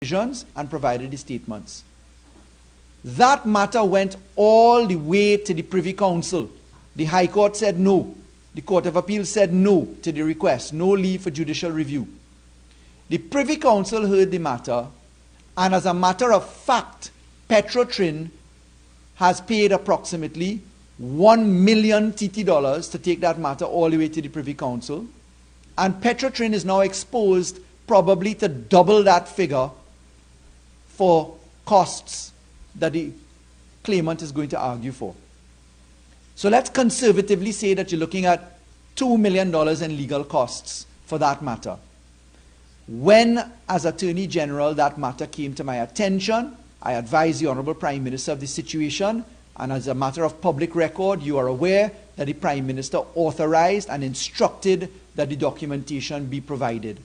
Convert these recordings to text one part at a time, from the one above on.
and provided the statements. That matter went all the way to the Privy Council. The High Court said no. The Court of Appeal said no to the request, no leave for judicial review. The Privy Council heard the matter, and as a matter of fact, Petrotrin has paid approximately 1 million TT dollars to take that matter all the way to the Privy Council. And Petrotrin is now exposed probably to double that figure for costs that the claimant is going to argue for. So let's conservatively say that you're looking at $2 million in legal costs for that matter. When, as Attorney General, that matter came to my attention, I advised the Honorable Prime Minister of the situation, and as a matter of public record, you are aware that the Prime Minister authorized and instructed that the documentation be provided.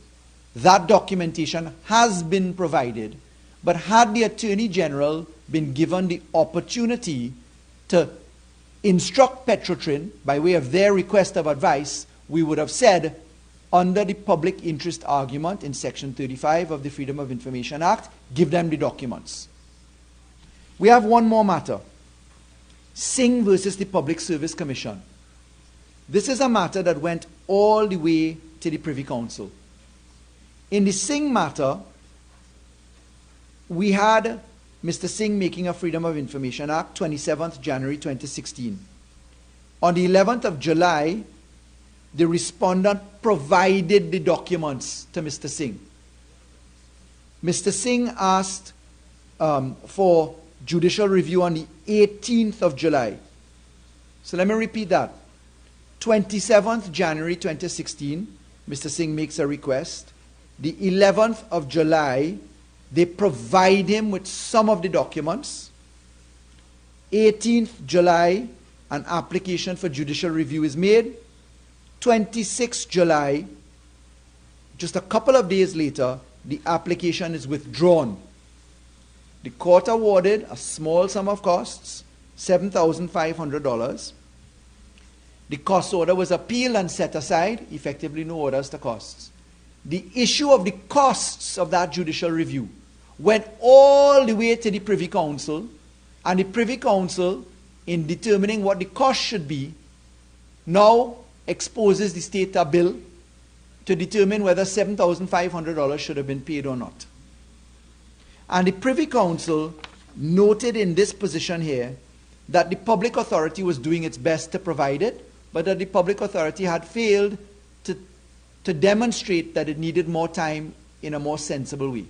That documentation has been provided, but had the Attorney General been given the opportunity to instruct Petrotrin by way of their request of advice, we would have said, under the public interest argument in Section 35 of the Freedom of Information Act, give them the documents. We have one more matter. Singh versus the Public Service Commission. This is a matter that went all the way to the Privy Council. In the Singh matter, we had Mr. Singh making a Freedom of Information Act, 27th January 2016. On the 11th of July, the respondent provided the documents to Mr. Singh. Mr. Singh asked for judicial review on the 18th of July. So let me repeat that. 27th January 2016, Mr. Singh makes a request. The 11th of July, they provide him with some of the documents. 18th July, an application for judicial review is made. 26th July, just a couple of days later, the application is withdrawn. The court awarded a small sum of costs, $7,500. The cost order was appealed and set aside, effectively no orders to costs. The issue of the costs of that judicial review went all the way to the Privy Council, and the Privy Council, in determining what the cost should be, now exposes the state a bill to determine whether $7,500 should have been paid or not. And the Privy Council noted in this position here that the public authority was doing its best to provide it, but that the public authority had failed to demonstrate that it needed more time in a more sensible way.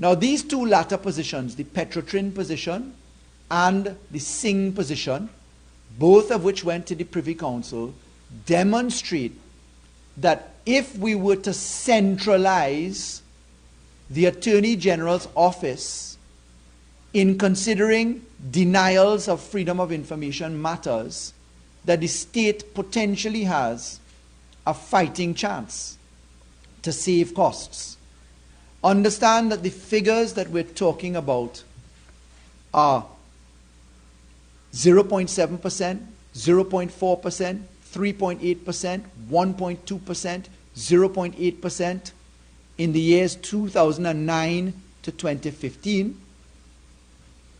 Now these two latter positions, the Petrotrin position and the Singh position, both of which went to the Privy Council, demonstrate that if we were to centralize the Attorney General's office in considering denials of freedom of information matters, that the state potentially has a fighting chance to save costs. Understand that the figures that we're talking about are 0.7%, 0.4%, 3.8%, 1.2%, 0.8% in the years 2009 to 2015.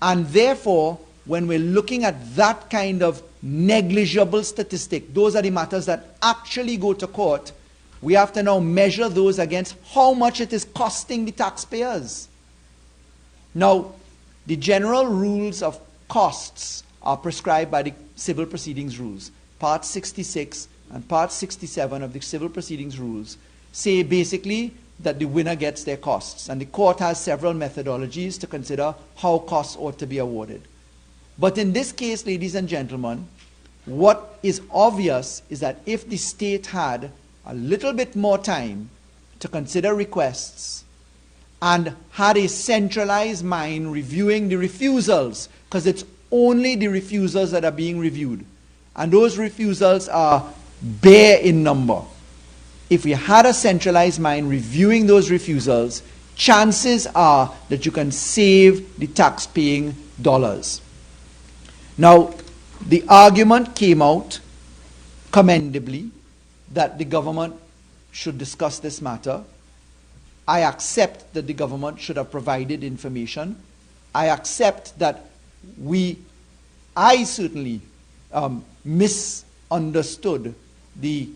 And therefore, when we're looking at that kind of negligible statistic, those are the matters that actually go to court, we have to now measure those against how much it is costing the taxpayers. Now, the general rules of costs are prescribed by the Civil Proceedings Rules. Part 66 and Part 67 of the Civil Proceedings Rules say basically that the winner gets their costs. And the court has several methodologies to consider how costs ought to be awarded. But in this case, ladies and gentlemen, what is obvious is that if the state had a little bit more time to consider requests and had a centralized mind reviewing the refusals, because it's only the refusals that are being reviewed, and those refusals are bare in number. If we had a centralized mind reviewing those refusals, chances are that you can save the tax-paying dollars. Now, the argument came out commendably that the government should discuss this matter. I accept that the government should have provided information. I accept that I certainly misunderstood the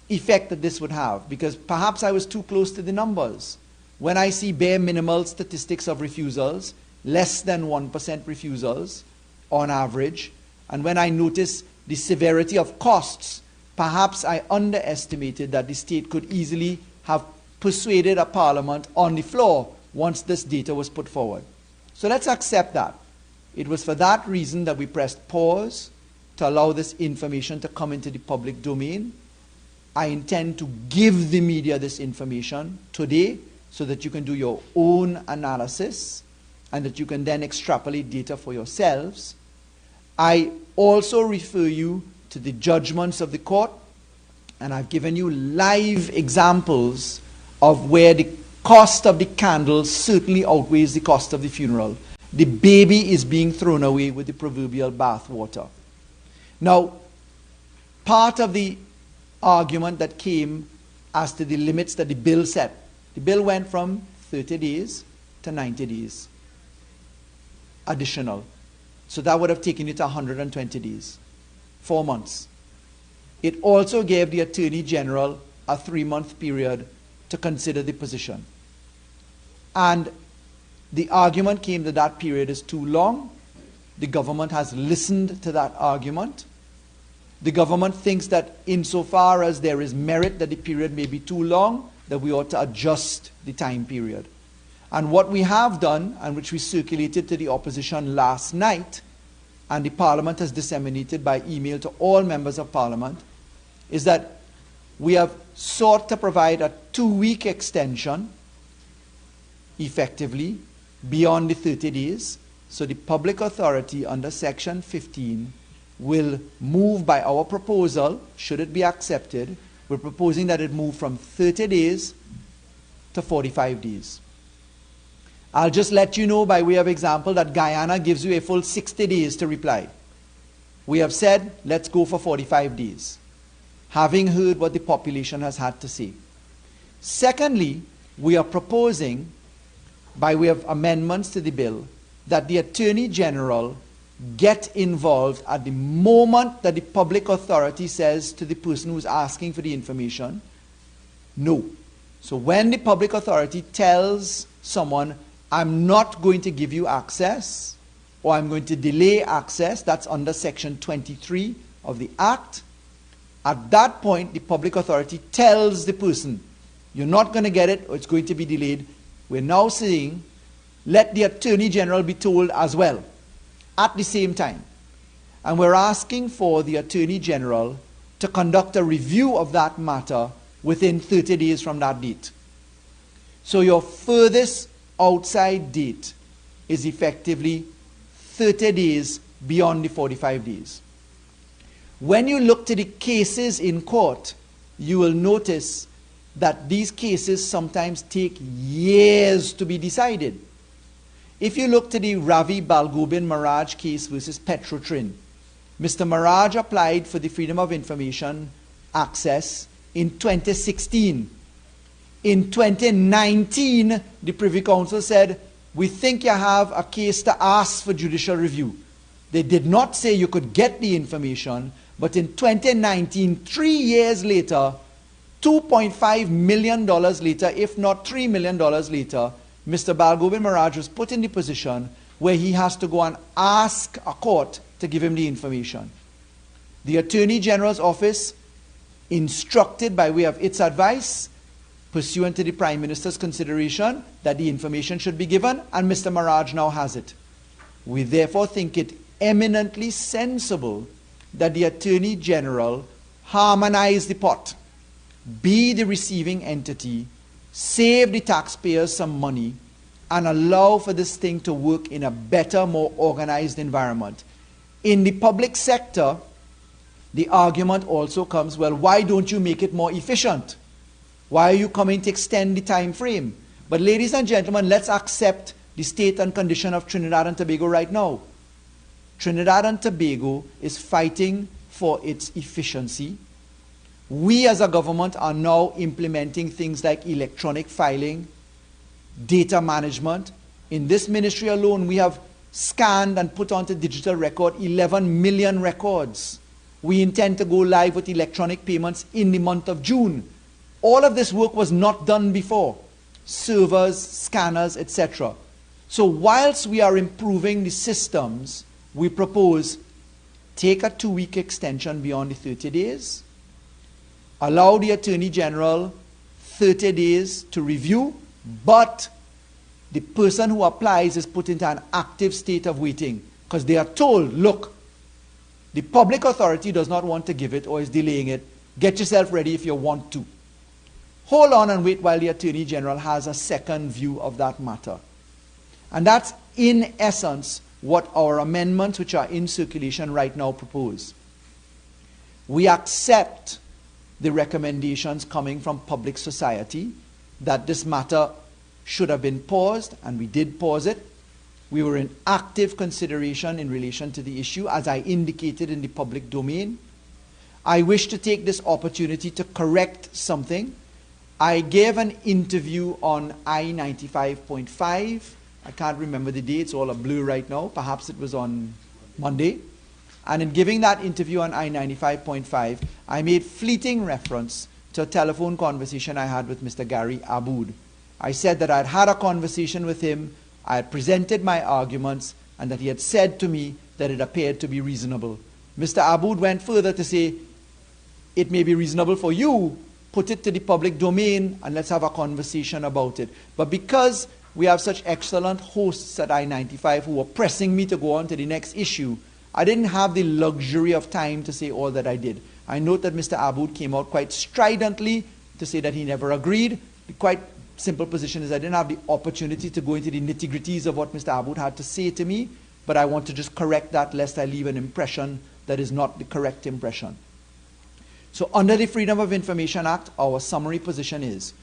effect that this would have, because perhaps I was too close to the numbers. When I see bare minimal statistics of refusals, less than 1% refusals on average, and when I notice the severity of costs, perhaps I underestimated that the state could easily have persuaded a parliament on the floor once this data was put forward. So let's accept that. It was for that reason that we pressed pause to allow this information to come into the public domain. I intend to give the media this information today so that you can do your own analysis and that you can then extrapolate data for yourselves. I also refer you to the judgments of the court, and I've given you live examples of where the cost of the candle certainly outweighs the cost of the funeral. The baby is being thrown away with the proverbial bathwater. Now, part of the argument that came as to the limits that the bill set, the bill went from 30 days to 90 days additional. So that would have taken it to 120 days, 4 months. It also gave the Attorney General a 3-month period to consider the position. And the argument came that that period is too long. The government has listened to that argument. The government thinks that insofar as there is merit that the period may be too long, that we ought to adjust the time period. And what we have done, and which we circulated to the opposition last night, and the Parliament has disseminated by email to all members of Parliament, is that we have sought to provide a 2-week extension, effectively, beyond the 30 days. So the public authority under Section 15 will move by our proposal, should it be accepted. We're proposing that it move from 30 days to 45 days. I'll just let you know by way of example that Guyana gives you a full 60 days to reply. We have said, let's go for 45 days, having heard what the population has had to say. Secondly, we are proposing, by way of amendments to the bill, that the Attorney General get involved at the moment that the public authority says to the person who's asking for the information, no. So when the public authority tells someone, I'm not going to give you access, or I'm going to delay access, that's under Section 23 of the Act, at that point the public authority tells the person, you're not going to get it, or it's going to be delayed. We're now saying, let the Attorney General be told as well, at the same time. And we're asking for the Attorney General to conduct a review of that matter within 30 days from that date. So your furthest outside date is effectively 30 days beyond the 45 days. When you look to the cases in court, you will notice that these cases sometimes take years to be decided. If you look to the Ravi Balgobin Maraj case versus Petrotrin, Mr. Maraj applied for the Freedom of Information access in 2016. In 2019, the Privy Council said, we think you have a case to ask for judicial review. They did not say you could get the information, but in 2019, 3 years later, $2.5 million later, if not $3 million later, Mr. Balgobin Maraj was put in the position where he has to go and ask a court to give him the information. The Attorney General's office instructed by way of its advice, pursuant to the Prime Minister's consideration, that the information should be given, and Mr. Maraj now has it. We therefore think it eminently sensible that the Attorney General harmonize the pot, be the receiving entity, save the taxpayers some money, and allow for this thing to work in a better, more organized environment. In the public sector, the argument also comes, well, why don't you make it more efficient? Why are you coming to extend the time frame? But ladies and gentlemen, let's accept the state and condition of Trinidad and Tobago right now. Trinidad and Tobago is fighting for its efficiency. We as a government are now implementing things like electronic filing, data management. In this ministry alone, we have scanned and put onto digital record 11 million records. We intend to go live with electronic payments in the month of June. All of this work was not done before. Servers, scanners, etc. So whilst we are improving the systems, we propose take a 2-week extension beyond the 30 days, allow the Attorney General 30 days to review, but the person who applies is put into an active state of waiting because they are told, look, the public authority does not want to give it or is delaying it. Get yourself ready if you want to. Hold on and wait while the Attorney General has a second view of that matter. And that's in essence what our amendments which are in circulation right now propose. We accept the recommendations coming from public society that this matter should have been paused, and we did pause it. We were in active consideration in relation to the issue, as I indicated in the public domain. I wish to take this opportunity to correct something. I gave an interview on I-95.5. I can't remember the date, it's all a blur right now. Perhaps it was on Monday. And in giving that interview on I-95.5, I made fleeting reference to a telephone conversation I had with Mr. Gary Aboud. I said that I had had a conversation with him, I had presented my arguments, and that he had said to me that it appeared to be reasonable. Mr. Aboud went further to say, it may be reasonable for you, put it to the public domain, and let's have a conversation about it. But because we have such excellent hosts at I-95 who were pressing me to go on to the next issue, I didn't have the luxury of time to say all that I did. I note that Mr. Aboud came out quite stridently to say that he never agreed. The quite simple position is I didn't have the opportunity to go into the nitty-gritties of what Mr. Aboud had to say to me, but I want to just correct that lest I leave an impression that is not the correct impression. So under the Freedom of Information Act, our summary position is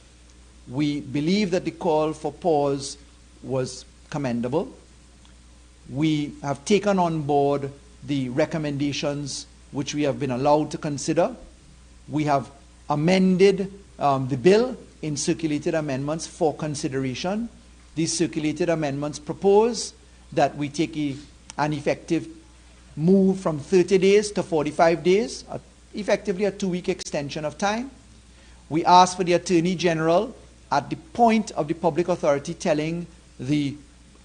we believe that the call for pause was commendable. We have taken on board the recommendations which we have been allowed to consider. We have amended the bill in circulated amendments for consideration. These circulated amendments propose that we take an effective move from 30 days to 45 days, effectively a 2-week extension of time. We ask for the Attorney General at the point of the public authority telling the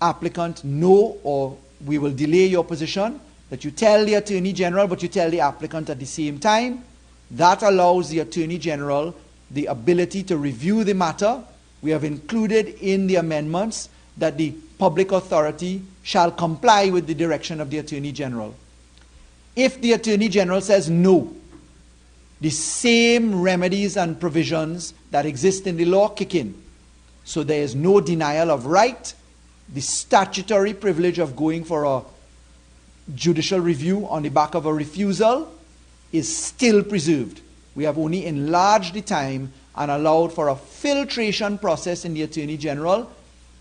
applicant no, or we will delay your position, that you tell the Attorney General but you tell the applicant at the same time. That allows the Attorney General the ability to review the matter. We have included in the amendments that the public authority shall comply with the direction of the Attorney General. If the Attorney General says no, the same remedies and provisions that exist in the law kick in. So there is no denial of right. The statutory privilege of going for a judicial review on the back of a refusal is still preserved. We have only enlarged the time and allowed for a filtration process in the Attorney General.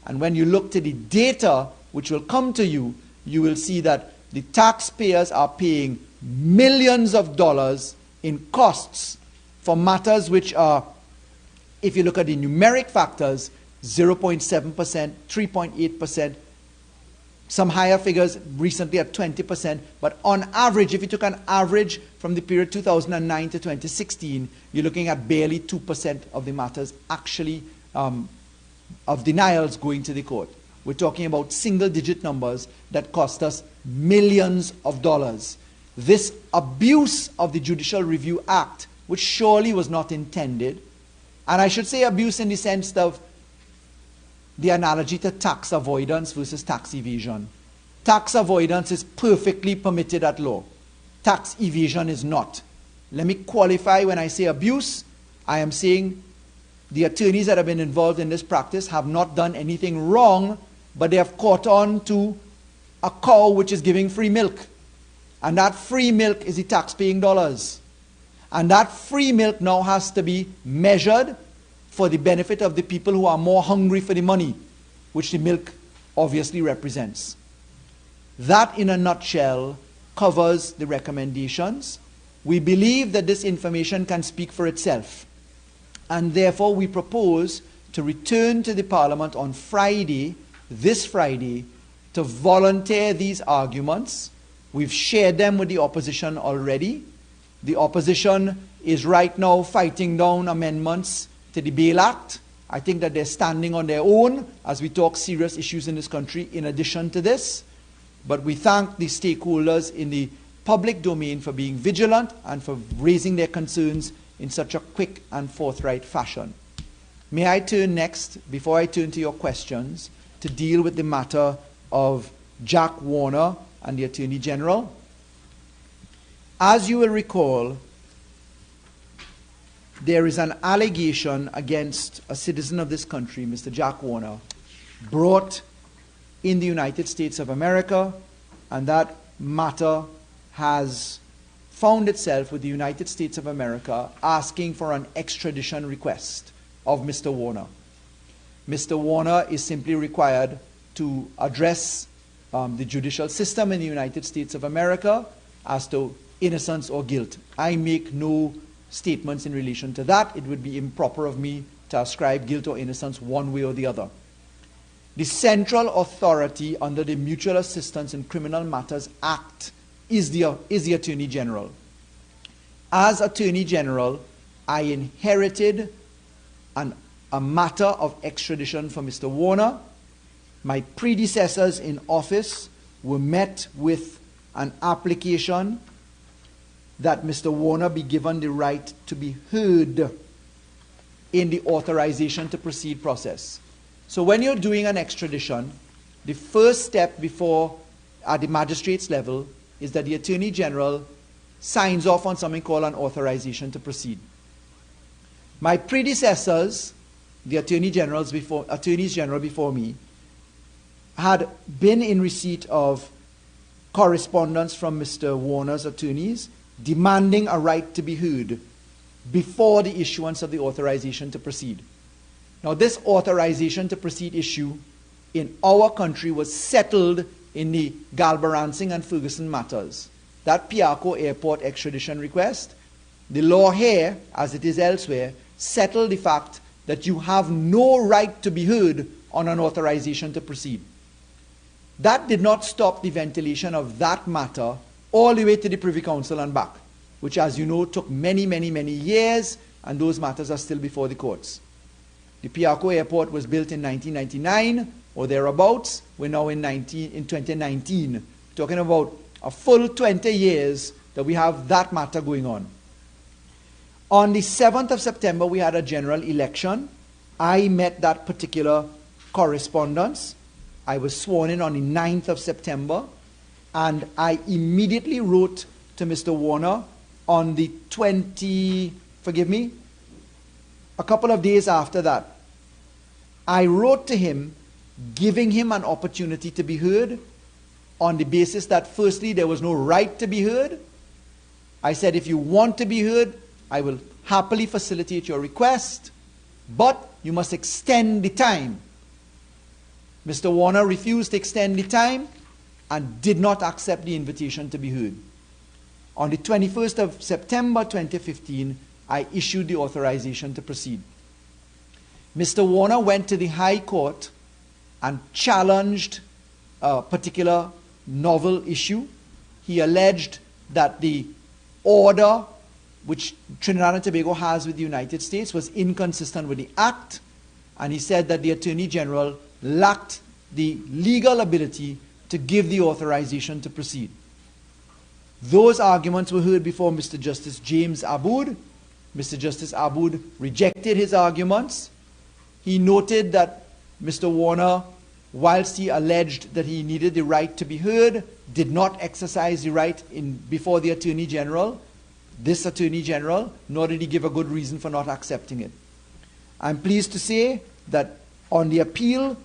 And when you look to the data which will come to you, you will see that the taxpayers are paying millions of dollars in costs for matters which are, if you look at the numeric factors, 0.7%, 3.8%, some higher figures recently at 20%, but on average, if you took an average from the period 2009 to 2016, you're looking at barely 2% of the matters actually of denials going to the court. We're talking about single-digit numbers that cost us millions of dollars. This abuse of the Judicial Review Act, which surely was not intended, and I should say abuse in the sense of the analogy to tax avoidance versus tax evasion. Tax avoidance is perfectly permitted at law. Tax evasion is not. Let me qualify when I say abuse. I am saying the attorneys that have been involved in this practice have not done anything wrong, but they have caught on to a cow which is giving free milk. And that free milk is the tax-paying dollars. And that free milk now has to be measured for the benefit of the people who are more hungry for the money, which the milk obviously represents. That, in a nutshell, covers the recommendations. We believe that this information can speak for itself. And therefore, we propose to return to the Parliament on Friday, this Friday, to volunteer these arguments. We've shared them with the opposition already. The opposition is right now fighting down amendments to the Bail Act. I think that they're standing on their own as we talk serious issues in this country in addition to this. But we thank the stakeholders in the public domain for being vigilant and for raising their concerns in such a quick and forthright fashion. May I turn next, before I turn to your questions, to deal with the matter of Jack Warner and the Attorney General. As you will recall, there is an allegation against a citizen of this country, Mr. Jack Warner, brought in the United States of America, and that matter has found itself with the United States of America asking for an extradition request of Mr. Warner. Mr. Warner is simply required to address the judicial system in the United States of America as to innocence or guilt. I make no statements in relation to that. It would be improper of me to ascribe guilt or innocence one way or the other. The central authority under the Mutual Assistance in Criminal Matters Act is the Attorney General. As Attorney General, I inherited a matter of extradition for Mr. Warner. My predecessors in office were met with an application that Mr. Warner be given the right to be heard in the authorization to proceed process. So when you're doing an extradition, the first step before at the magistrate's level is that the Attorney General signs off on something called an authorization to proceed. My predecessors, the Attorneys General before me, had been in receipt of correspondence from Mr. Warner's attorneys demanding a right to be heard before the issuance of the authorization to proceed. Now, this authorization to proceed issue in our country was settled in the Galbaransing and Ferguson matters. That Piarco Airport extradition request, the law here, as it is elsewhere, settled the fact that you have no right to be heard on an authorization to proceed. That did not stop the ventilation of that matter all the way to the Privy Council and back, which, as you know, took many, many, many years, and those matters are still before the courts. The Piarco Airport was built in 1999 or thereabouts. We're now in 2019, talking about a full 20 years that we have that matter going on. On the 7th of September, we had a general election. I met that particular correspondence. I was sworn in on the 9th of September, and I immediately wrote to Mr. Warner on the a couple of days after that. I wrote to him giving him an opportunity to be heard on the basis that firstly there was no right to be heard. I said, if you want to be heard, I will happily facilitate your request, but you must extend the time. Mr. Warner refused to extend the time and did not accept the invitation to be heard. On the 21st of September 2015, I issued the authorization to proceed. Mr. Warner went to the High Court and challenged a particular novel issue. He alleged that the order which Trinidad and Tobago has with the United States was inconsistent with the Act, and he said that the Attorney General lacked the legal ability to give the authorization to proceed. Those arguments were heard before Mr. Justice James Aboud. Mr. Justice Aboud rejected his arguments. He noted that Mr. Warner, whilst he alleged that he needed the right to be heard, did not exercise the right before the Attorney General, this Attorney General, nor did he give a good reason for not accepting it. I'm pleased to say that on the appeal,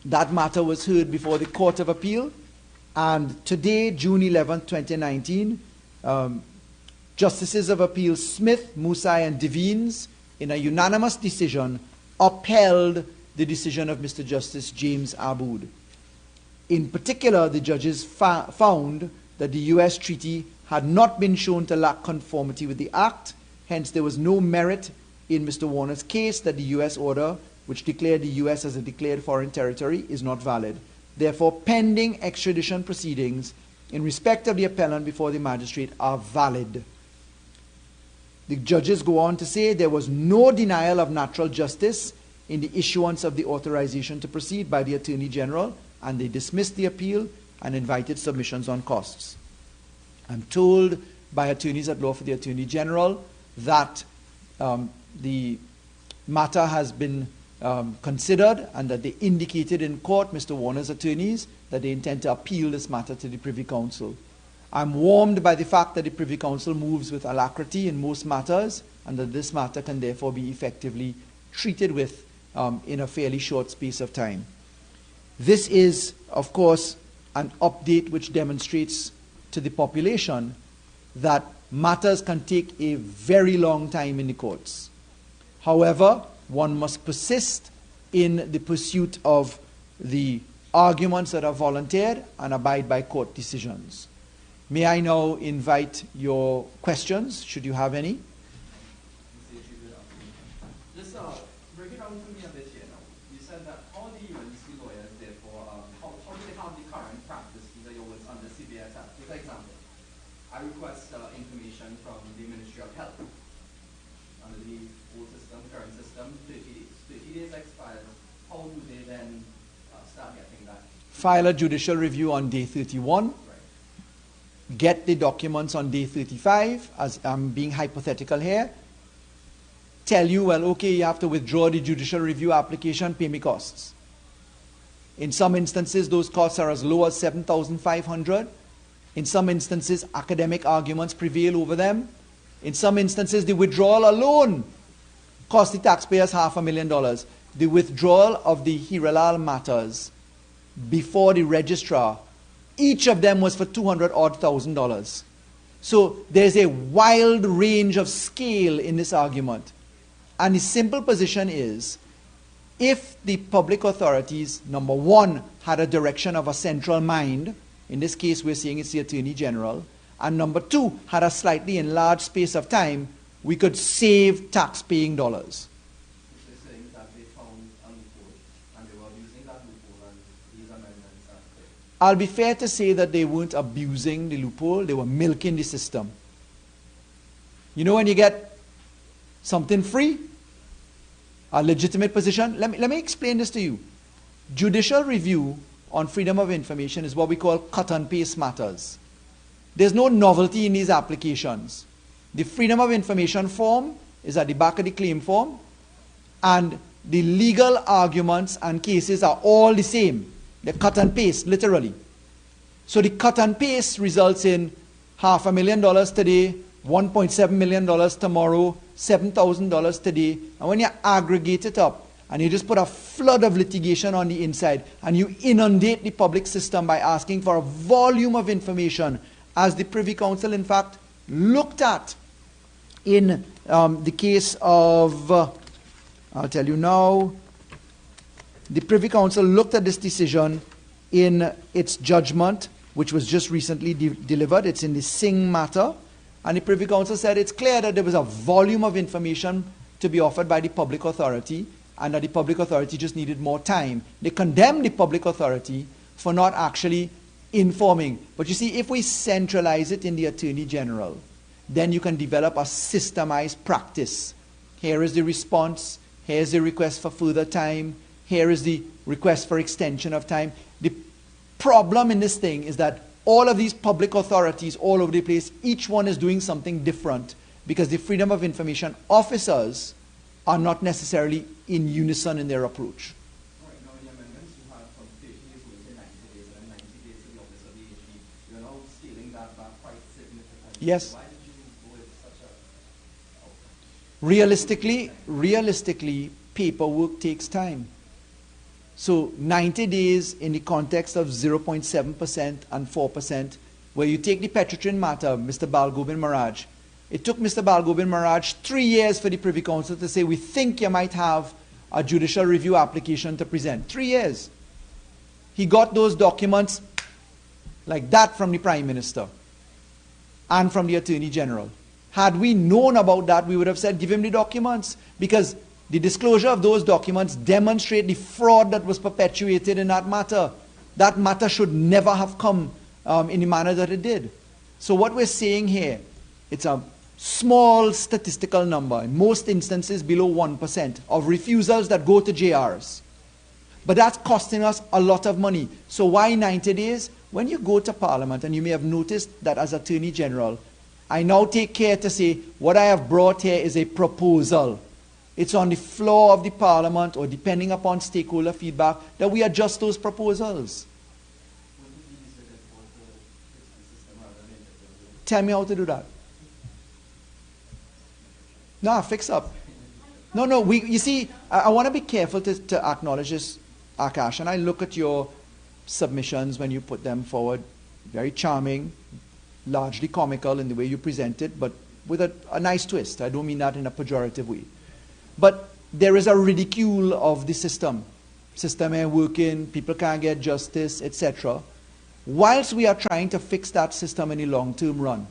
that matter was heard before the Court of Appeal, and today, June 11, 2019, Justices of Appeal Smith, Musai, and Devines, in a unanimous decision, upheld the decision of Mr. Justice James Aboud. In particular, the judges found that the U.S. treaty had not been shown to lack conformity with the Act, hence there was no merit in Mr. Warner's case that the U.S. order which declared the U.S. as a declared foreign territory, is not valid. Therefore, pending extradition proceedings in respect of the appellant before the magistrate are valid. The judges go on to say there was no denial of natural justice in the issuance of the authorization to proceed by the Attorney General, and they dismissed the appeal and invited submissions on costs. I'm told by attorneys at law for the Attorney General that the matter has been considered and that they indicated in court, Mr. Warner's attorneys, that they intend to appeal this matter to the Privy Council. I'm warmed by the fact that the Privy Council moves with alacrity in most matters, and that this matter can therefore be effectively treated with in a fairly short space of time. This is, of course, an update which demonstrates to the population that matters can take a very long time in the courts. However, one must persist in the pursuit of the arguments that are volunteered and abide by court decisions. May I now invite your questions, should you have any? Just break it down for me a bit here now. You said that how do you and the lawyers, therefore, how do they have the current practice, these are your words, under CBS Act? For example, I request information from the Ministry of Health. Under the old system, current system, 30 days. 30 days expires. How do they then start getting that? File a judicial review on day 31. Right. Get the documents on day 35, as I'm being hypothetical here. Tell you, well, okay, you have to withdraw the judicial review application, pay me costs. In some instances, those costs are as low as $7,500. In some instances, academic arguments prevail over them. In some instances, the withdrawal alone cost the taxpayers $500,000. The withdrawal of the Hiralal matters before the registrar, each of them was for $200,000. So there's a wild range of scale in this argument. And the simple position is, if the public authorities, number one, had a direction of a central mind, in this case we're saying it's the Attorney General, and number two, had a slightly enlarged space of time, we could save tax-paying dollars. They're saying that they found a loophole, and they were using that loophole, and these amendments are there. I'll be fair to say that they weren't abusing the loophole, they were milking the system. You know when you get something free, a legitimate position? Let me explain this to you. Judicial review on freedom of information is what we call cut and paste matters. There's no novelty in these applications. The freedom of information form is at the back of the claim form, and the legal arguments and cases are all the same. They're cut and paste, literally. So the cut and paste results in $500,000 today, $1.7 million tomorrow, $7,000 today. And when you aggregate it up, and you just put a flood of litigation on the inside, and you inundate the public system by asking for a volume of information, as the Privy Council, in fact, looked at in the case of, I'll tell you now, the Privy Council looked at this decision in its judgment, which was just recently delivered. It's in the Singh matter. And the Privy Council said it's clear that there was a volume of information to be offered by the public authority, and that the public authority just needed more time. They condemned the public authority for not actually informing. But you see, if we centralize it in the Attorney General, then you can develop a systemized practice. Here is the response, here is the request for further time, here is the request for extension of time. The problem in this thing is that all of these public authorities all over the place, each one is doing something different, because the freedom of information officers are not necessarily in unison in their approach. Right, now the amendments you have from 30 days to 90 days, and 90 days to the office of the AG, you're now scaling that back quite significantly. Yes. Why did you go with such a Realistically, paperwork takes time. So 90 days in the context of 0.7% and 4%, where you take the Petrotrin matter, Mr. Balgobin Maraj, it took Mr. Balgobin Maraj 3 years for the Privy Council to say, we think you might have a judicial review application to present. 3 years. He got those documents like that from the Prime Minister and from the Attorney General. Had we known about that, we would have said, give him the documents. Because The disclosure of those documents demonstrate the fraud that was perpetuated in that matter. That matter should never have come in the manner that it did. So what we're saying here, it's a small statistical number, in most instances below 1% of refusals that go to JRs. But that's costing us a lot of money. So why 90 days? When you go to Parliament, and you may have noticed that as Attorney General, I now take care to say what I have brought here is a proposal. It's on the floor of the Parliament, or depending upon stakeholder feedback, that we adjust those proposals. Tell me how to do that. No, fix up. No, you see, I want to be careful to acknowledge this, Akash, and I look at your submissions when you put them forward. Very charming, largely comical in the way you present it, but with a nice twist. I don't mean that in a pejorative way. But there is a ridicule of the system. System ain't working, people can't get justice, etc. Whilst we are trying to fix that system in the long-term run,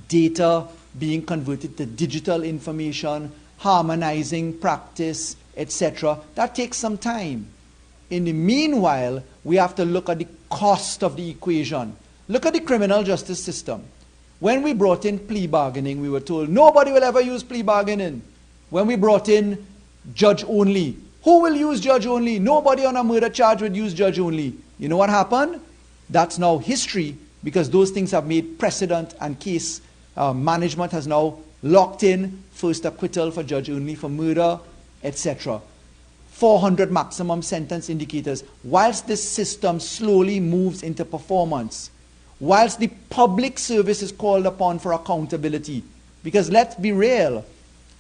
data being converted to digital information, harmonizing practice, etc., that takes some time. In the meanwhile, we have to look at the cost of the equation. Look at the criminal justice system. When we brought in plea bargaining, we were told nobody will ever use plea bargaining. When we brought in judge only, who will use judge only? Nobody on a murder charge would use judge only. You know what happened? That's now history, because those things have made precedent, and case management has now locked in first acquittal for judge only for murder, etc. 400 maximum sentence indicators. Whilst this system slowly moves into performance, whilst the public service is called upon for accountability, because let's be real,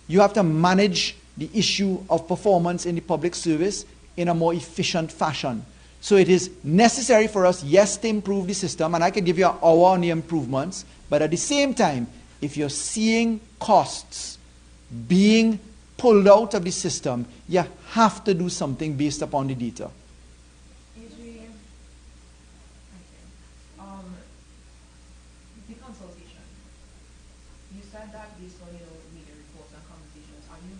you have to manage the issue of performance in the public service in a more efficient fashion. So it is necessary for us, yes, to improve the system, and I can give you an hour on the improvements, but at the same time, if you're seeing costs being pulled out of the system, you have to do something based upon the data. The consultation. You said that based on media reports and conversations, are you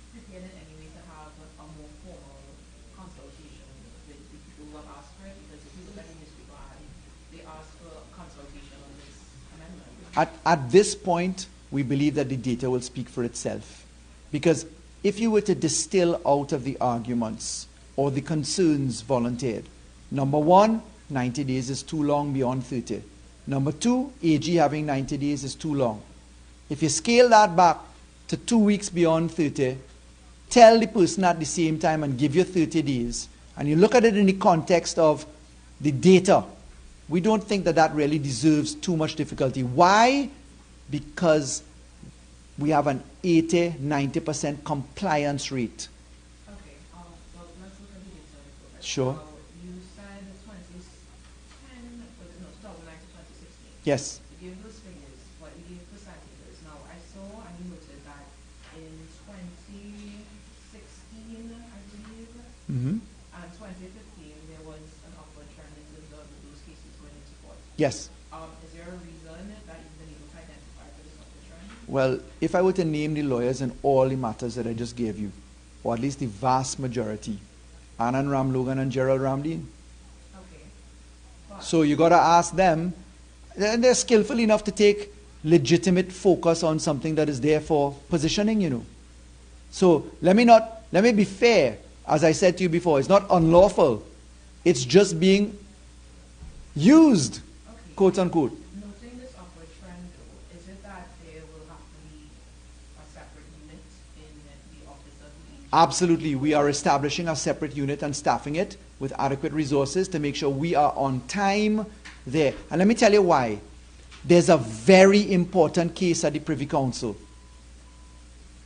prepared in any way to have a more formal consultation with the people who have asked for it? Because if you look at the newspaper, they asked for consultation on this amendment. At this point, we believe that the data will speak for itself. Because if you were to distill out of the arguments or the concerns volunteered, number one, 90 days is too long beyond 30. Number two, AG having 90 days is too long. If you scale that back to 2 weeks beyond 30, tell the person at the same time and give you 30 days, and you look at it in the context of the data, we don't think that that really deserves too much difficulty. Why? Because we have an 80-90% compliance rate. Okay, well, let's look at the data report. Sure. You said 2010, no, 2009 to 2016. Yes. You gave those figures, but you gave percentages. Now, I saw and you noted that in 2016, I believe, and 2015, there was an upward trend in terms of those cases going into court. Yes. Is there a reason that you've been able to identify for this upward trend? Well, if I were to name the lawyers in all the matters that I just gave you, or at least the vast majority, Anand Ram Logan and Gerald Ramdeen. Okay. So you got to ask them, and they're skillful enough to take legitimate focus on something that is there for positioning, So let me be fair. As I said to you before, it's not unlawful. It's just being used, Okay. quote unquote. Noting this upward trend, though, is it that there will have to be a separate unit in the office of the AG? Absolutely. We are establishing a separate unit and staffing it with adequate resources to make sure we are on time there. And let me tell you why. There's a very important case at the Privy Council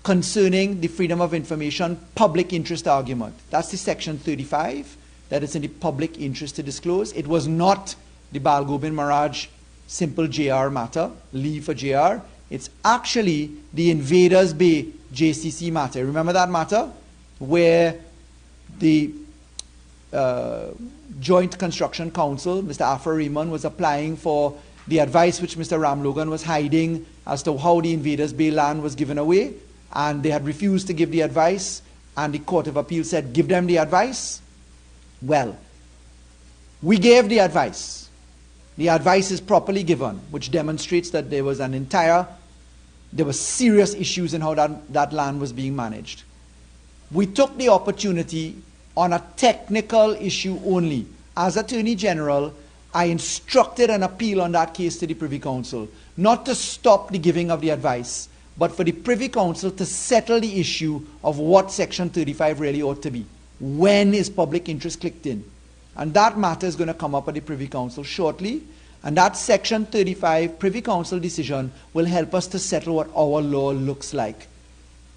concerning the freedom of information public interest argument. That's the section 35, that is in the public interest to disclose. It was not the Bal Gobind Maharaj simple JR matter, leave for JR. It's actually the Invaders Bay JCC matter. Remember that matter? Where the Joint Construction Council, Mr. Afra Rehman, was applying for the advice which Mr. Ram Logan was hiding as to how the Invaders Bay land was given away. and they had refused to give the advice, and the Court of Appeal said, give them the advice. Well, we gave the advice. The advice is properly given, which demonstrates that there were serious issues in how that land was being managed. We took the opportunity on a technical issue only. As Attorney General, I instructed an appeal on that case to the Privy Council, not to stop the giving of the advice, but for the Privy Council to settle the issue of what Section 35 really ought to be. When is public interest clicked in? And that matter is going to come up at the Privy Council shortly. And that Section 35 Privy Council decision will help us to settle what our law looks like.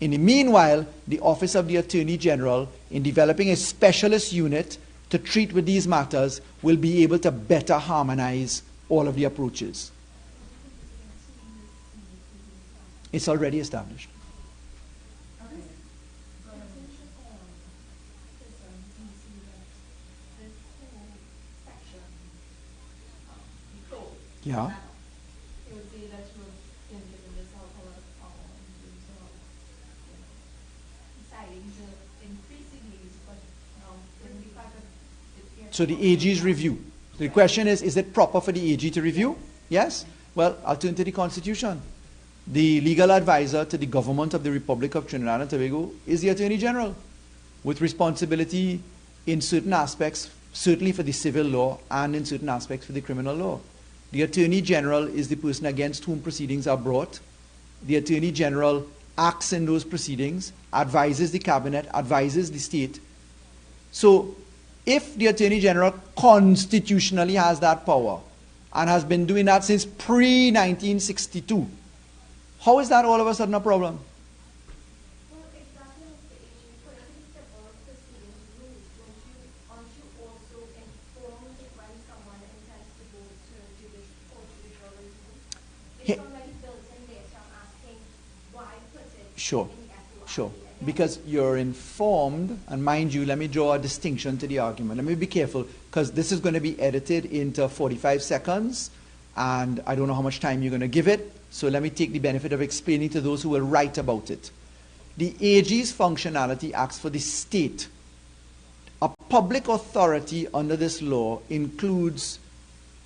In the meanwhile, the Office of the Attorney General, in developing a specialist unit to treat with these matters, will be able to better harmonize all of the approaches. It's already established. Yeah. It would say that you have been given this alcohol in terms of deciding to increase these, but in the fact that So the AG's review. The question is it proper for the AG to review? Yes? Well, I'll turn to the Constitution. The legal advisor to the government of the Republic of Trinidad and Tobago is the Attorney General, with responsibility in certain aspects, certainly for the civil law, and in certain aspects for the criminal law. The Attorney General is the person against whom proceedings are brought. The Attorney General acts in those proceedings, advises the Cabinet, advises the state. So, if the Attorney General constitutionally has that power, and has been doing that since pre-1962, how is that all of a sudden a problem? Well, exactly as the AG put it in civil proceedings rules, aren't you also informed when someone intends to go to judicial review? It's already built in there, so I'm asking why put it Sure, in the FOI? sure. Because you're informed, and mind you, let me draw a distinction to the argument. Let me be careful, because this is going to be edited into 45 seconds, and I don't know how much time you're going to give it, so let me take the benefit of explaining to those who will write about it. The AG's functionality acts for the state. A public authority under this law includes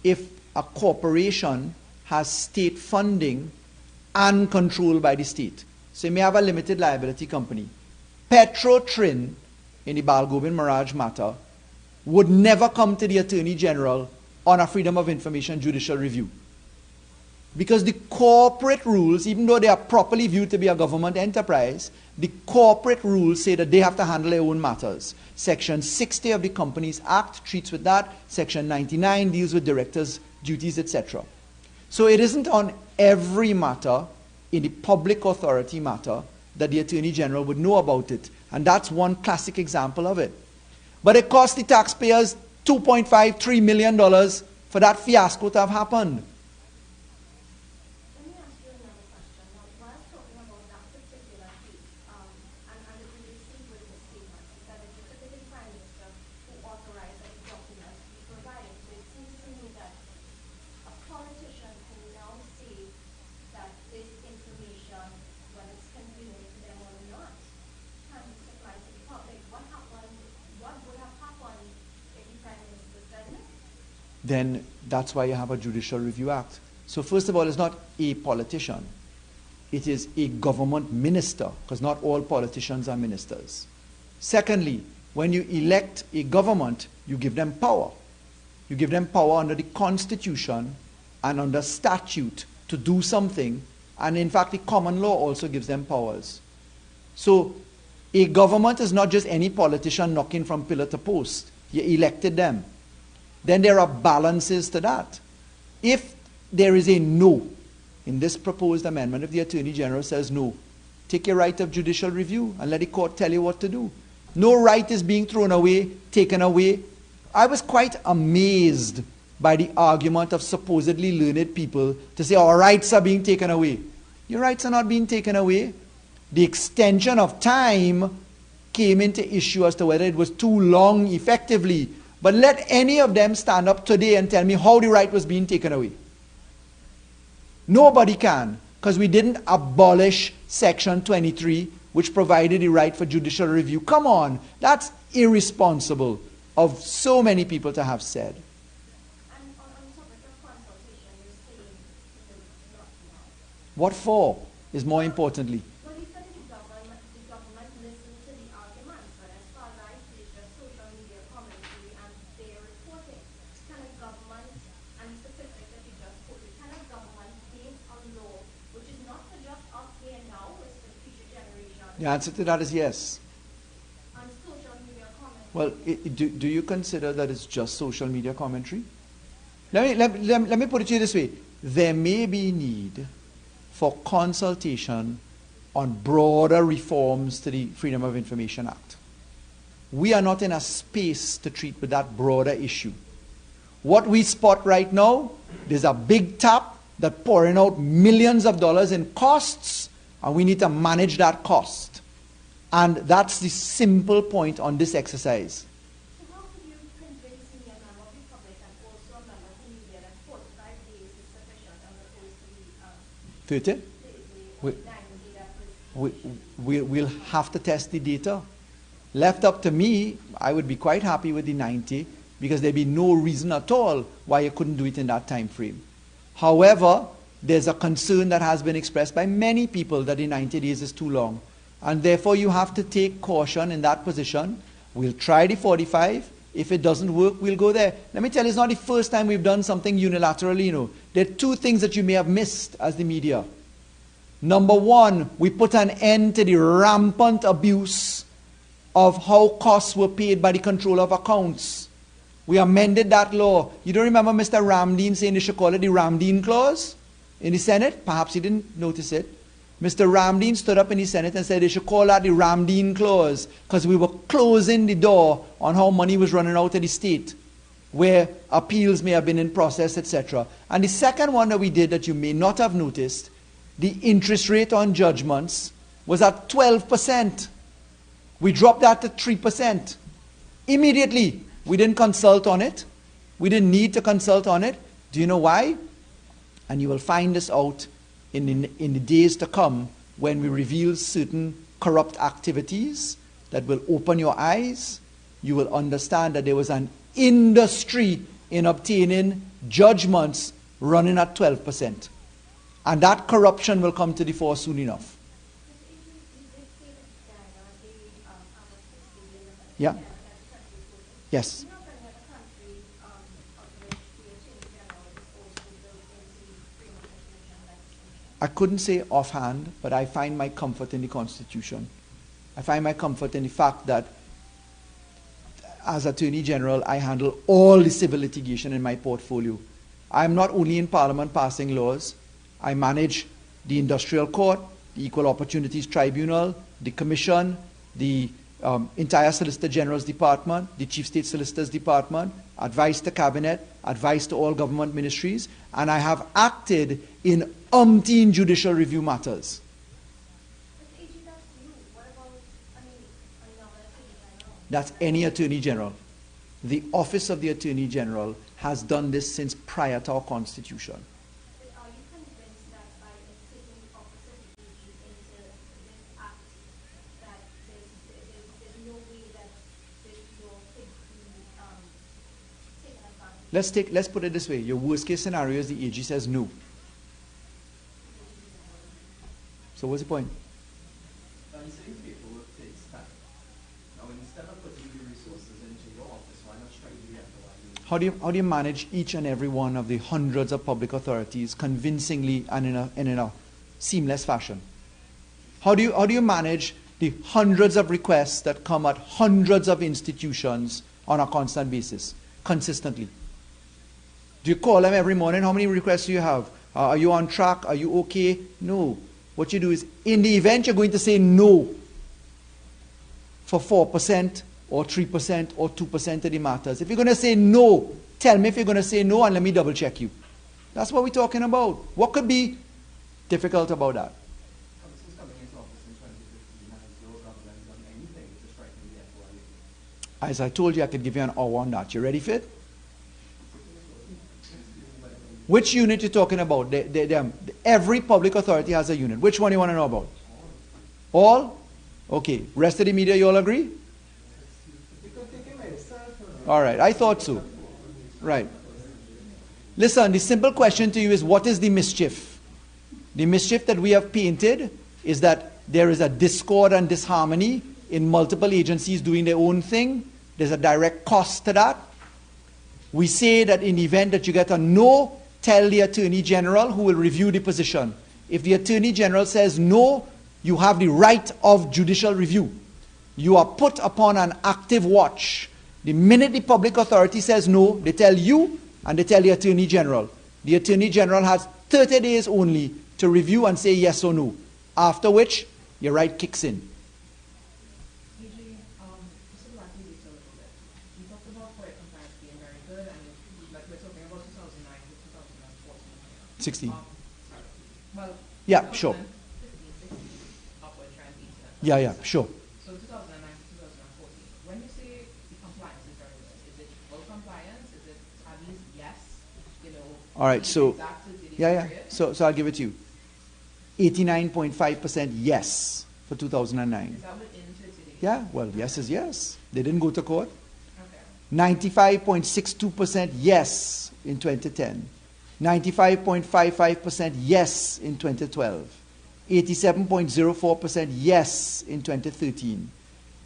if a corporation has state funding and controlled by the state. So you may have a limited liability company. Petrotrin, in the Balgobin Mirage matter, would never come to the Attorney General on a Freedom of Information judicial review. Because the corporate rules, even though they are properly viewed to be a government enterprise, the corporate rules say that they have to handle their own matters. Section 60 of the Companies Act treats with that. Section 99 deals with directors' duties, etc. So it isn't on every matter, in the public authority matter, that the Attorney General would know about it. And that's one classic example of it. But it cost the taxpayers $2.53 million for that fiasco to have happened. Let me ask you another question. Now, while talking about that particular case, and it really seems with the statement, is that it's typically Prime Minister who authorized the documents to be provided. So it seems to me that a politician can now say that this information, when it's convenient to them or not, can be supplied to the public. What would have happened if the Prime Minister said this? Then that's why you have a Judicial Review Act. So first of all, it's not a politician. It is a government minister, because not all politicians are ministers. Secondly, when you elect a government, you give them power. You give them power under the Constitution and under statute to do something. And in fact, the common law also gives them powers. So a government is not just any politician knocking from pillar to post. You elected them. Then there are balances to that. If there is a no in this proposed amendment, if the Attorney General says no, take your right of judicial review and let the court tell you what to do. No right is being thrown away, taken away. I was quite amazed by the argument of supposedly learned people to say our rights are being taken away. Your rights are not being taken away. The extension of time came into issue as to whether it was too long effectively. But let any of them stand up today and tell me how the right was being taken away. Nobody can. because we didn't abolish Section 23, which provided the right for judicial review. Come on, that's irresponsible of so many people to have said. And on topic of consultation, you're saying it is not now. What for is more importantly. Well, you said the government listened to the arguments, but as far as I see, it's just social media commentary and their reporting. Kind of government and statistics that you just put, the kind of government based on law, which is not for just us here now, it's for future generations. The answer to that is yes. And social media commentary. Well, do you consider that it's just social media commentary? Let me put it to you this way. There may be need for consultation on broader reforms to the Freedom of Information Act. We are not in a space to treat with that broader issue. What we spot right now, there's a big tap that pouring out millions of dollars in costs, and we need to manage that cost. And that's the simple point on this exercise. So how could you convince me, a member of the public and also a member of the media, that 45 days is sufficient as opposed to the 30? the We- 90 that was We'll have to test the data. Left up to me, I would be quite happy with the 90 because there'd be no reason at all why you couldn't do it in that time frame. However, there's a concern that has been expressed by many people that the 90 days is too long. And therefore, you have to take caution in that position. We'll try the 45. If it doesn't work, we'll go there. Let me tell you, it's not the first time we've done something unilaterally, you know. There are two things that you may have missed as the media. Number one, we put an end to the rampant abuse of how costs were paid by the controller of accounts. We amended that law. You don't remember Mr. Ramdeen saying they should call it the Ramdeen Clause in the Senate? Perhaps you didn't notice it. Mr. Ramdeen stood up in the Senate and said they should call that the Ramdeen Clause because we were closing the door on how money was running out of the state, where appeals may have been in process, etc. And the second one that we did that you may not have noticed, the interest rate on judgments was at 12%. We dropped that to 3%. Immediately, we didn't consult on it. We didn't need to consult on it. Do you know why? And you will find this out in the days to come when we reveal certain corrupt activities that will open your eyes. You will understand that there was an industry in obtaining judgments running at 12%. And that corruption will come to the fore soon enough. Yeah? Yes. I couldn't say offhand, but I find my comfort in the Constitution. I find my comfort in the fact that as Attorney General, I handle all the civil litigation in my portfolio. I am not only in Parliament passing laws, I manage the Industrial Court, the Equal Opportunities Tribunal, the Commission, the entire Solicitor General's Department, the Chief State Solicitor's Department, advice to Cabinet, advice to all government ministries, and I have acted in umpteen judicial review matters. That's any Attorney General. The Office of the Attorney General has done this since prior to our Constitution. Are you convinced that by taking the opposite duty into this act, that there's no way that this law could be taken advantage? Let's put it this way. Your worst case scenario is the AG says no. So what's the point? Now, you saying paperwork takes time. Now, instead of putting the resources into your office, why not strike the other? How do you manage each and every one of the hundreds of public authorities convincingly and in a seamless fashion? How do you manage the hundreds of requests that come at hundreds of institutions on a constant basis, consistently? Do you call them every morning? How many requests do you have? Are you on track? Are you okay? No. What you do is, in the event you're going to say no for 4% or 3% or 2% of the matters, if you're going to say no, tell me if you're going to say no and let me double check you. That's what we're talking about. What could be difficult about that? Since coming into office in 2015, has your government done anything to strike the FOIA? As I told you, I could give you an hour on that. You ready for it? Which unit you talking about? Every public authority has a unit. Which one you want to know about? All? Okay. Rest of the media, you all agree? All right. I thought so. Right. Listen, the simple question to you is, what is the mischief? The mischief that we have painted is that there is a discord and disharmony in multiple agencies doing their own thing. There's a direct cost to that. We say that in the event that you get a no, tell the Attorney General who will review the position. If the Attorney General says no, you have the right of judicial review. You are put upon an active watch. The minute the public authority says no, they tell you and they tell the Attorney General. The Attorney General has 30 days only to review and say yes or no, after which your right kicks in. Just to back you a little bit, you talked about FOIA compliance being very good, and like we're talking about 2009 to 2014. 16. Well, Yeah, sure. 15, 16, upward trend, Yeah, sure. So 2009 to 2014. When you say the compliance is very good, is it full compliance? Is it at least yes? You know. All right, so yeah. So I'll give it to you. 89.5% yes for 2009. Is that within 30 days? Yeah, well, yes is yes. They didn't go to court. Okay. 95.62% yes in 2010. 95.55% yes in 2012. 87.04% yes in 2013.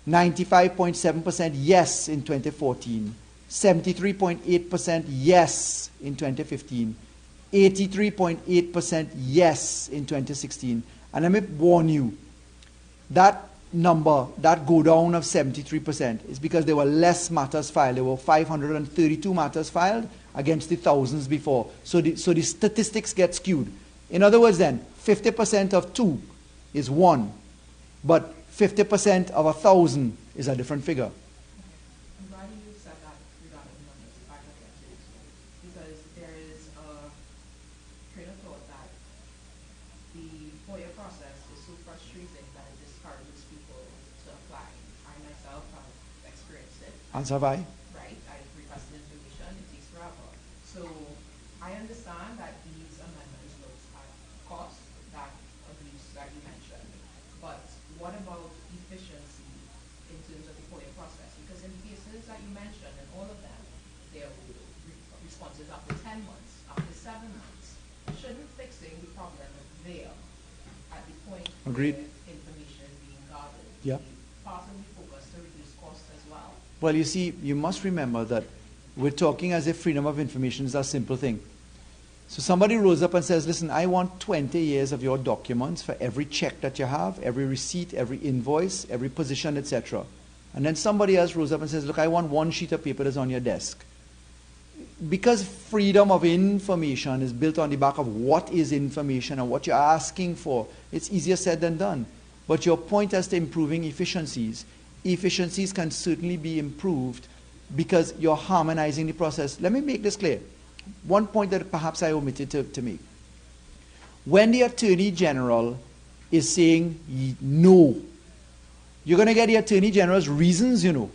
95.7% yes in 2014. 73.8% yes in 2015. 83.8% yes in 2016. And let me warn you, that number, that go down of 73% is because there were less matters filed. There were 532 matters filed against the thousands before. So the statistics get skewed. In other words then, 50% of 2 is 1, but 50% of 1,000 is a different figure. I'm glad you said that regarding the numbers, if I can get to it, because there is a train of thought that the FOIA process is so frustrating that it discourages people to apply. I myself have experienced it. As have I. Right, I requested information, it takes forever. So I understand that these amendments look at cost, that abuse that you mentioned, but what about efficiency in terms of the FOIA process? Because in cases that you mentioned, and all of them, there were responses after 10 months, after 7 months. Shouldn't fixing the problem there at the point Agreed. where information is being gathered Yeah. be part of the focus to reduce costs as well? Well, you see, you must remember that we're talking as if freedom of information is a simple thing. So somebody rose up and says, listen, I want 20 years of your documents for every check that you have, every receipt, every invoice, every position, etc. And then somebody else rose up and says, look, I want 1 sheet of paper that's on your desk. Because freedom of information is built on the back of what is information and what you're asking for, it's easier said than done. But your point as to improving efficiencies can certainly be improved because you're harmonizing the process. Let me make this clear. One point that perhaps I omitted to make. When the Attorney General is saying no, you're going to get the Attorney General's reasons, you know.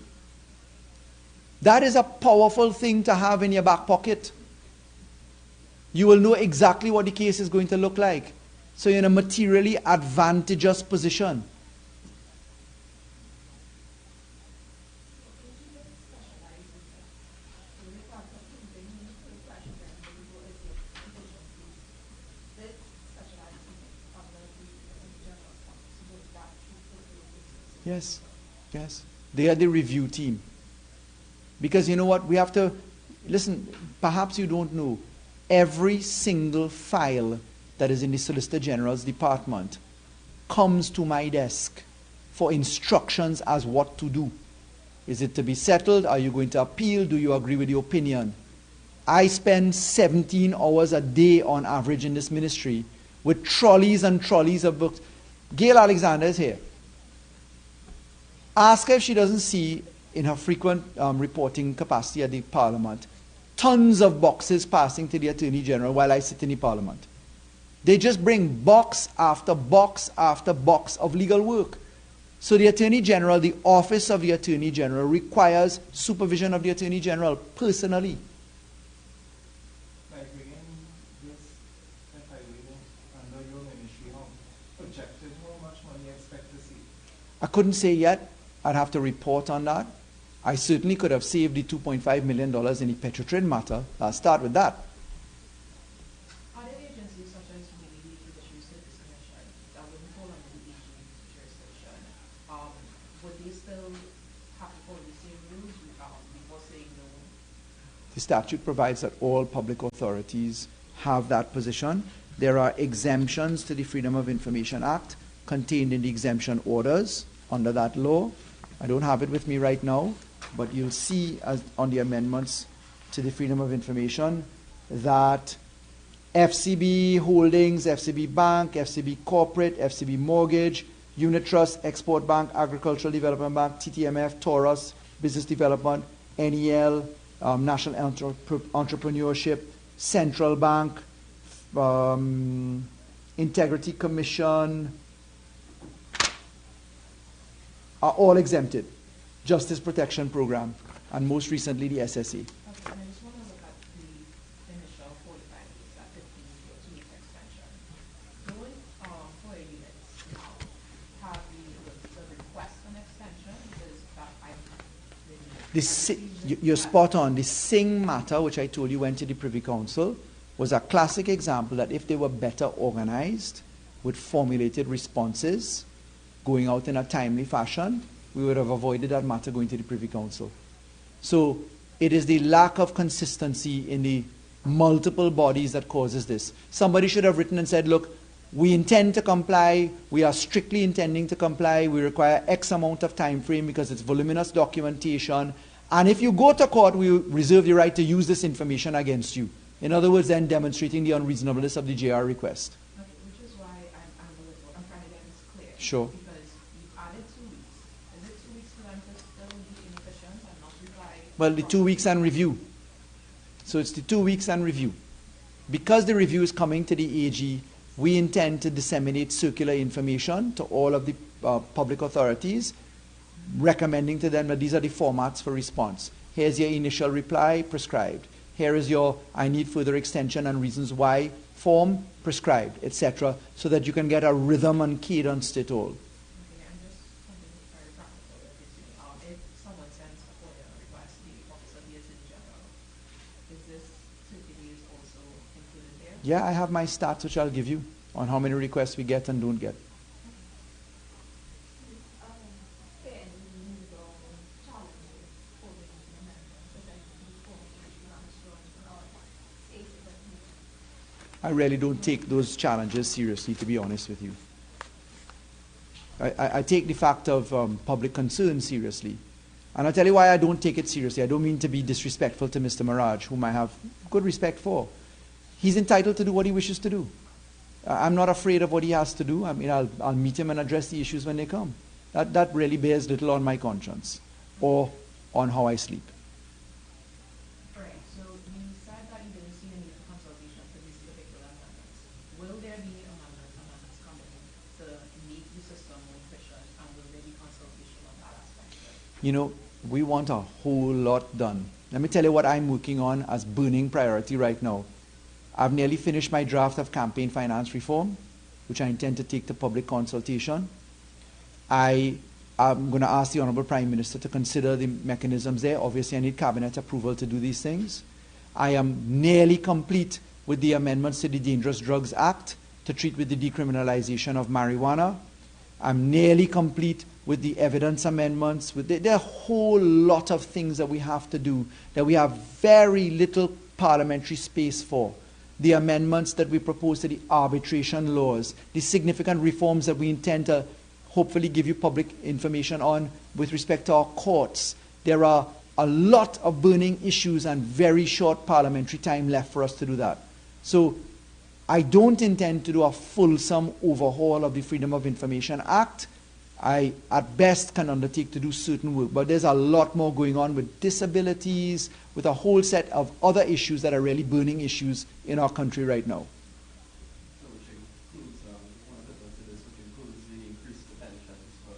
That is a powerful thing to have in your back pocket. You will know exactly what the case is going to look like. So you're in a materially advantageous position. Yes, yes. They are the review team. Because you know what? We have to, listen, perhaps you don't know, every single file that is in the Solicitor General's department comes to my desk for instructions as what to do. Is it to be settled? Are you going to appeal? Do you agree with the opinion? I spend 17 hours a day on average in this ministry with trolleys and trolleys of books. Gail Alexander is here. Ask her if she doesn't see, in her frequent reporting capacity at the Parliament, tons of boxes passing to the Attorney General while I sit in the Parliament. They just bring box after box after box of legal work. So the Attorney General, the Office of the Attorney General, requires supervision of the Attorney General personally. Like bringing I couldn't say yet. I'd have to report on that. I certainly could have saved the $2.5 million in the Petrotrin matter. I'll start with that. Are there agencies such as maybe the Judiciary Service Commission that wouldn't fall under the AG jurisdiction? Would they still have to follow the same rules before saying no? The statute provides that all public authorities have that position. There are exemptions to the Freedom of Information Act contained in the exemption orders under that law. I don't have it with me right now, but you'll see on the amendments to the Freedom of Information that FCB Holdings, FCB Bank, FCB Corporate, FCB Mortgage, Unit Trust, Export Bank, Agricultural Development Bank, TTMF, Taurus, Business Development, NEL, National Entrepreneurship, Central Bank, Integrity Commission, are all exempted. Justice Protection Program, and most recently the SSA. Okay, and I just want to look at the initial 45 days, that 15 to 2 week extension. Going for units now, have the request an extension? Because that You're spot on. The Singh matter, which I told you went to the Privy Council, was a classic example that if they were better organized with formulated responses, going out in a timely fashion, we would have avoided that matter going to the Privy Council. So it is the lack of consistency in the multiple bodies that causes this. Somebody should have written and said, look, we intend to comply, we are strictly intending to comply, we require X amount of time frame because it's voluminous documentation, and if you go to court, we reserve the right to use this information against you. In other words, then demonstrating the unreasonableness of the JR request. Okay, which is why I'm trying to get this clear. Sure. Because you've added 2 weeks. Is it 2 weeks for them to still be inefficient and not reply? Well, the 2 weeks and review. So it's the 2 weeks and review. Because the review is coming to the AG, we intend to disseminate circular information to all of the public authorities, recommending to them that these are the formats for response. Here's your initial reply, prescribed. Here is your I need further extension and reasons why form, prescribed, etc., so that you can get a rhythm and cadence to it all. Okay, and just something very practical. If someone sends a FOIA request to the Office of the Attorney General, is this 30 days also included there? Yeah, I have my stats which I'll give you on how many requests we get and don't get. I really don't take those challenges seriously, to be honest with you. I take the fact of public concern seriously. And I'll tell you why I don't take it seriously. I don't mean to be disrespectful to Mr. Miraj, whom I have good respect for. He's entitled to do what he wishes to do. I'm not afraid of what he has to do. I mean, I'll meet him and address the issues when they come. That really bears little on my conscience or on how I sleep. Right, so you said that you didn't see any consultation for these particular amendments. Will there be amendments coming to make the system more efficient, and will there be consultation on that aspect? You know, we want a whole lot done. Let me tell you what I'm working on as burning priority right now. I've nearly finished my draft of campaign finance reform, which I intend to take to public consultation. I'm going to ask the Honorable Prime Minister to consider the mechanisms there. Obviously, I need cabinet approval to do these things. I am nearly complete with the amendments to the Dangerous Drugs Act to treat with the decriminalization of marijuana. I'm nearly complete with the evidence amendments. There are a whole lot of things that we have to do that we have very little parliamentary space for. The amendments that we propose to the arbitration laws, the significant reforms that we intend to hopefully give you public information on with respect to our courts. There are a lot of burning issues and very short parliamentary time left for us to do that. So I don't intend to do a fulsome overhaul of the Freedom of Information Act. I, at best, can undertake to do certain work, but there's a lot more going on with disabilities, with a whole set of other issues that are really burning issues in our country right now. So which includes, one of the points of this, which includes the increased pensions for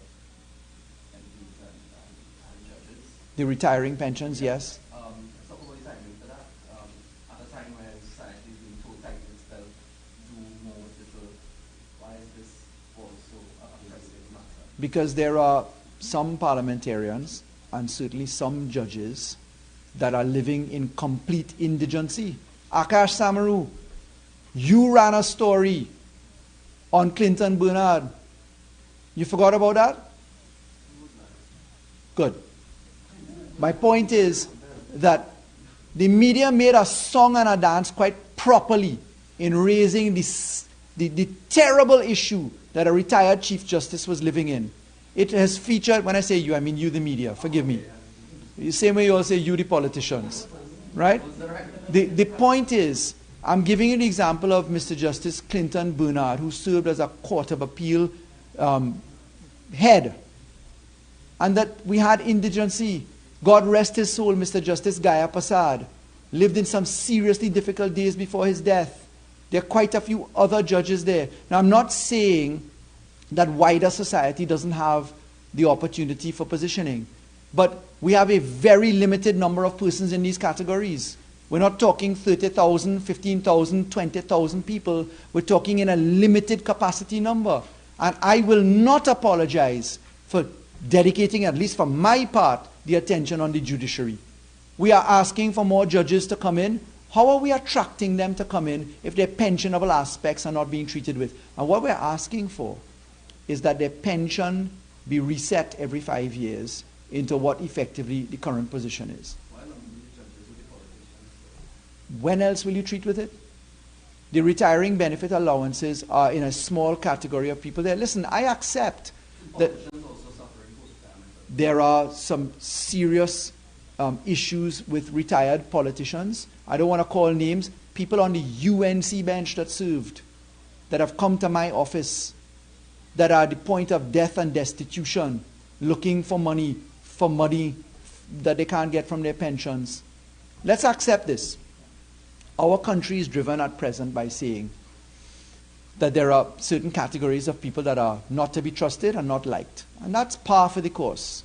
MPs and judges. The retiring pensions, yes. So what is timing for that? At a time when society is being told time itself, do more with little, why is this also a pressing matter? because there are some parliamentarians and certainly some judges that are living in complete indigency. Akash Samaru, you ran a story on Clinton Bernard. You forgot about that? Good. My point is that the media made a song and a dance quite properly in raising the terrible issue that a retired Chief Justice was living in. It has featured, when I say you, I mean you the media, forgive me. The same way you all say you the politicians, right? The point is, I'm giving you the example of Mr. Justice Clinton Bernard, who served as a Court of Appeal head. And that we had indigency. God rest his soul, Mr. Justice Gaya Prasad lived in some seriously difficult days before his death. There are quite a few other judges there. Now, I'm not saying that wider society doesn't have the opportunity for positioning. But we have a very limited number of persons in these categories. We're not talking 30,000, 15,000, 20,000 people. We're talking in a limited capacity number. And I will not apologize for dedicating, at least for my part, the attention on the judiciary. We are asking for more judges to come in. How are we attracting them to come in if their pensionable aspects are not being treated with? And what we're asking for is that their pension be reset every 5 years into what effectively the current position is. When else will you treat with it? The retiring benefit allowances are in a small category of people there. Listen, I accept that there are some serious issues with retired politicians. I don't want to call names. People on the UNC bench that served, that have come to my office, that are at the point of death and destitution, looking for money that they can't get from their pensions. Let's accept this. Our country is driven at present by saying that there are certain categories of people that are not to be trusted and not liked. And that's par for the course.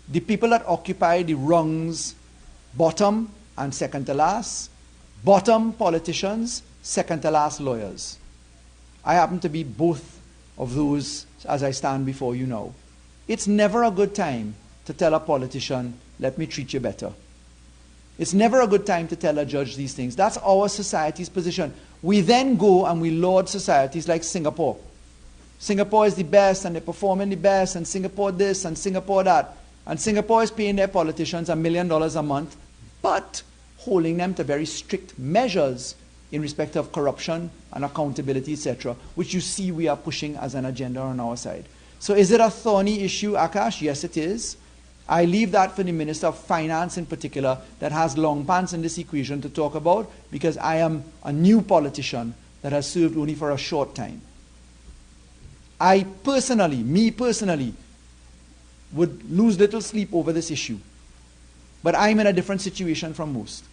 The people that occupy the rungs, bottom and second to last, bottom politicians, second to last lawyers. I happen to be both of those as I stand before you now. It's never a good time to tell a politician, let me treat you better. It's never a good time to tell a judge these things. That's our society's position. We then go and we laud societies like Singapore. Singapore is the best and they're performing the best, and Singapore this and Singapore that. And Singapore is paying their politicians $1 million a month, but holding them to very strict measures in respect of corruption and accountability, etc., which you see we are pushing as an agenda on our side. So is it a thorny issue, Akash? Yes, it is. I leave that for the Minister of Finance in particular, that has long pants in this equation to talk about, because I am a new politician that has served only for a short time. Me personally, would lose little sleep over this issue. But I'm in a different situation from most.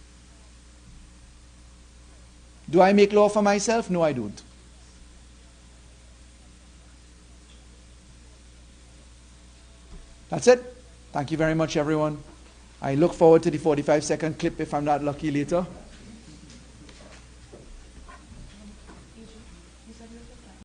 Do I make law for myself? No, I don't. That's it. Thank you very much, everyone. I look forward to the 45-second clip if I'm not lucky later.